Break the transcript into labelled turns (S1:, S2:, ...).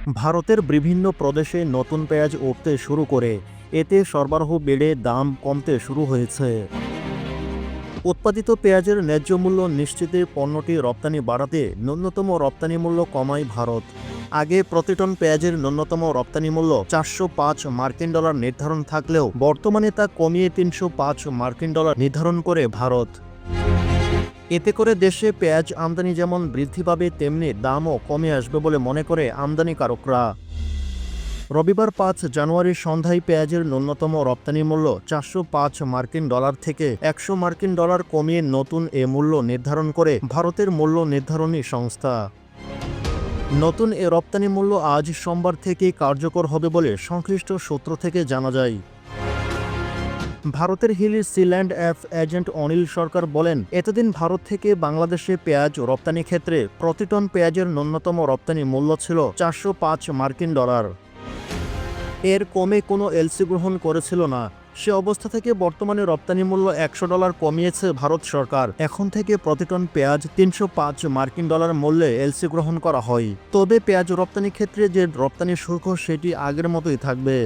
S1: ভারতের বিভিন্ন প্রদেশে নতুন পেঁয়াজ উঠতে শুরু করে এতে সরবরাহ বেড়ে দাম কমতে শুরু হয়েছে। উৎপাদিত পেঁয়াজের ন্যায্য মূল্য নিশ্চিতে পণ্যটি রপ্তানি বাড়াতে ন্যূনতম রপ্তানি মূল্য কমায় ভারত। আগে প্রতি টন পেঁয়াজের ন্যূনতম রপ্তানি মূল্য 405 মার্কিন ডলার নির্ধারণ থাকলেও বর্তমানে তা কমিয়ে 305 মার্কিন ডলার নির্ধারণ করে ভারত। এতে করে দেশে পেঁয়াজ আমদানি যেমন বৃদ্ধি পাবে তেমনি দামও কমে আসবে বলে মনে করে আমদানিকারকরা। রবিবার 5 জানুয়ারি সন্ধ্যায় পেঁয়াজের ন্যূনতম রপ্তানি মূল্য 405 মার্কিন ডলার থেকে 100 মার্কিন ডলার কমিয়ে নতুন এ মূল্য নির্ধারণ করে ভারতের মূল্য নির্ধারণী সংস্থা। নতুন এ রপ্তানি মূল্য আজ সোমবার থেকে কার্যকর হবে বলে সংশ্লিষ্ট সূত্র থেকে জানা যায়। ভারতের হিলি সিল্যান্ড এজেন্ট অনিল সরকার বলেন, এতদিন ভারত থেকে বাংলাদেশে পেঁয়াজ রপ্তানি ক্ষেত্রে প্রতি টন পেঁয়াজের ন্যূনতম রপ্তানি মূল্য ছিল 405 মার্কিন ডলার। এর কমে কোনো এলসি গ্রহণ করেছিল না। সে অবস্থা থেকে বর্তমানে রপ্তানি মূল্য 100 ডলার কমিয়েছে ভারত সরকার। এখন থেকে প্রতি টন পেঁয়াজ 305 মার্কিন ডলার মূল্যে এলসি গ্রহণ করা হয়। তবে পেঁয়াজ রপ্তানি ক্ষেত্রে যে রপ্তানি শুল্ক সেটি আগের মতোই থাকবে।